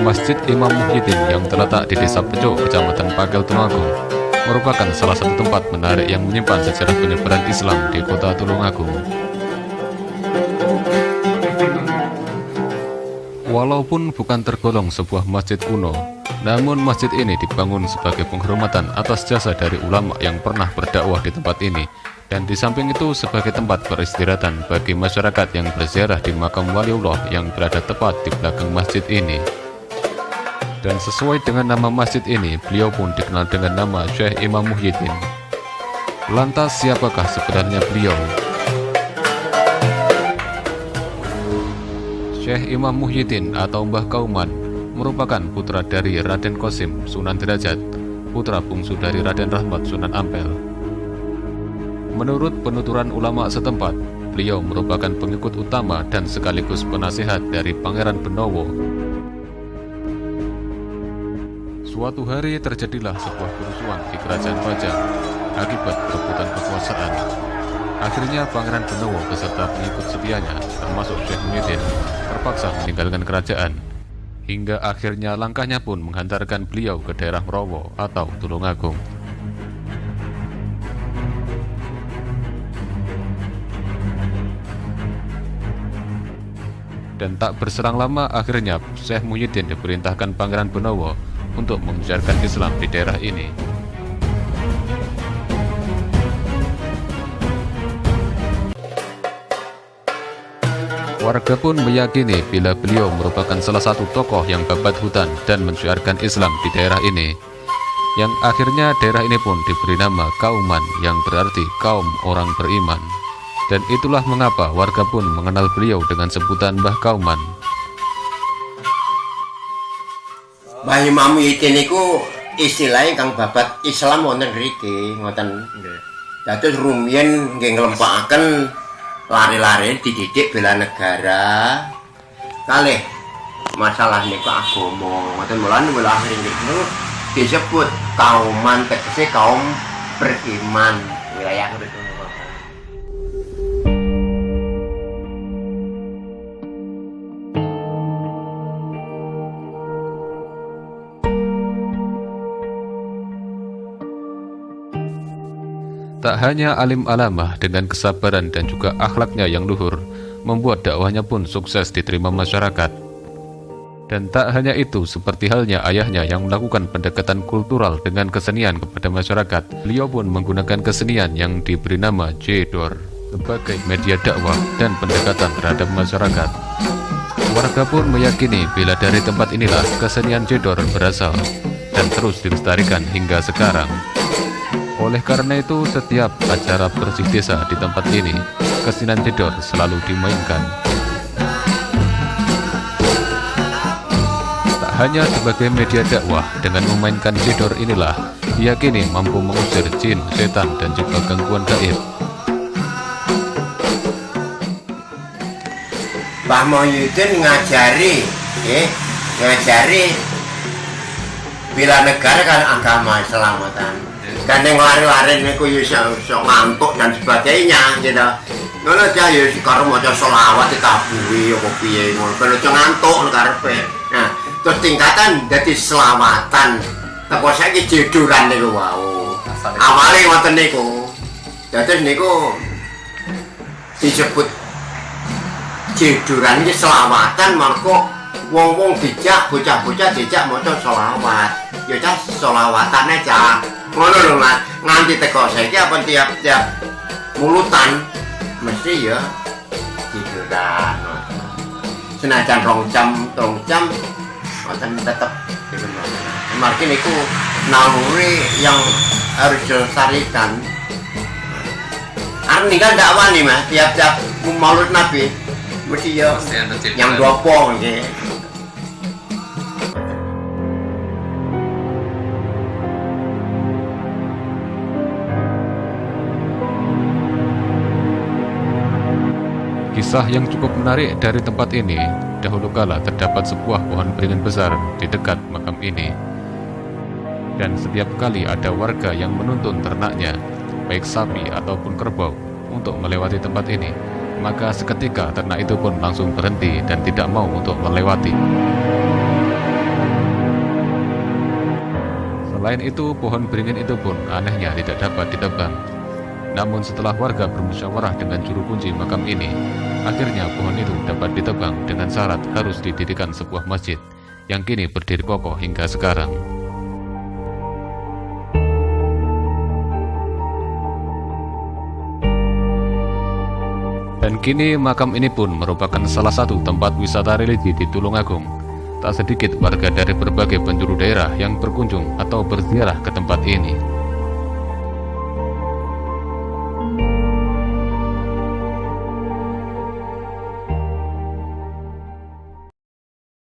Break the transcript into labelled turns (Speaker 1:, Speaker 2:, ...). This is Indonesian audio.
Speaker 1: Masjid Imam Muhyiddin yang terletak di Desa Pejo, Kecamatan Pagel, Tulungagung, merupakan salah satu tempat menarik yang menyimpan sejarah penyebaran Islam di kota Tulungagung. Walaupun bukan tergolong sebuah masjid kuno, namun masjid ini dibangun sebagai penghormatan atas jasa dari ulama yang pernah berdakwah di tempat ini, dan di samping itu sebagai tempat peristirahatan bagi masyarakat yang berziarah di makam waliullah yang berada tepat di belakang masjid ini. Dan sesuai dengan nama masjid ini, beliau pun dikenal dengan nama Syekh Imam Muhyiddin. Lantas siapakah sebenarnya beliau? Syekh Imam Muhyiddin atau Mbah Kauman merupakan putra dari Raden Qasim Sunan Derajat, putra bungsu dari Raden Rahmat Sunan Ampel. Menurut penuturan ulama setempat, beliau merupakan pengikut utama dan sekaligus penasihat dari Pangeran Benowo. Suatu hari terjadilah sebuah kerusuhan di Kerajaan Pajang akibat rebutan kekuasaan. Akhirnya Pangeran Benowo beserta pengikut setianya, termasuk Syekh Muhyiddin, terpaksa meninggalkan kerajaan. Hingga akhirnya langkahnya pun menghantarkan beliau ke daerah Mrowo atau Tulungagung. Dan tak berselang lama akhirnya Syekh Muhyiddin diperintahkan Pangeran Benowo untuk membesarkan Islam di daerah ini. Warga pun meyakini bila beliau merupakan salah satu tokoh yang babat hutan dan mensiarkan Islam di daerah ini, yang akhirnya daerah ini pun diberi nama Kauman yang berarti kaum orang beriman. Dan itulah mengapa warga pun mengenal beliau dengan sebutan Mbah Kauman.
Speaker 2: Mbah Imam Muhyiddin niku istilahnya kang babat Islam wonten mriki ngoten nggih. Dados rumiyin nggih nglempakaken lari-lari dididik bela negara. Kalih masalah niku agama ngoten mulane akhir niku disebut kauman tegese kaum beriman wilayah niku.
Speaker 1: Tak hanya alim alamah dengan kesabaran dan juga akhlaknya yang luhur, membuat dakwahnya pun sukses diterima masyarakat. Dan tak hanya itu, seperti halnya ayahnya yang melakukan pendekatan kultural dengan kesenian kepada masyarakat, beliau pun menggunakan kesenian yang diberi nama Jedor sebagai media dakwah dan pendekatan terhadap masyarakat. Warga pun meyakini bila dari tempat inilah kesenian Jedor berasal dan terus dilestarikan hingga sekarang. Oleh karena itu, setiap acara bersih desa di tempat ini, kesenian Jedor selalu dimainkan. Tak hanya sebagai media dakwah, dengan memainkan Jedor inilah diyakini mampu mengusir jin, setan, dan juga gangguan gaib.
Speaker 2: Mbah Muhyiddin ngajari bela negara kan agama Islamatan. Dan yang lari-lari niku yo iso ngantuk dan sebagainya gitu. Ngono aja yo karo maca selawat ditabuhi apa piye ngono. Ben aja ngantuk karepe. Nah, terus tingkatan dadi selawatan. Teko saiki jeduran niku wau. Awale ngoten niku. Dados niku disebut jeduran iki selawatan marko wong-wong dijak bocah-bocah dijak maca selawat. Ya cah selawatane cah. Ngono lho Mas, nganti teko saiki apa tiap-tiap mulutan mesti ya tiduran. Senajan 2 jam ngoten tetep dibenar. Margi niku naluri yang harus dilestarikan. Arep ninggal ndak wani Mas, tiap-tiap Maulid Nabi mesti ya yang dopo nggih.
Speaker 1: Kisah yang cukup menarik dari tempat ini, dahulu kala terdapat sebuah pohon beringin besar di dekat makam ini. Dan setiap kali ada warga yang menuntun ternaknya, baik sapi ataupun kerbau, untuk melewati tempat ini, maka seketika ternak itu pun langsung berhenti dan tidak mau untuk melewati. Selain itu, pohon beringin itu pun anehnya tidak dapat ditebang. Namun setelah warga bermusyawarah dengan juru kunci makam ini, akhirnya pohon itu dapat ditebang dengan syarat harus didirikan sebuah masjid yang kini berdiri kokoh hingga sekarang. Dan kini makam ini pun merupakan salah satu tempat wisata religi di Tulungagung. Tak sedikit warga dari berbagai penjuru daerah yang berkunjung atau berziarah ke tempat ini.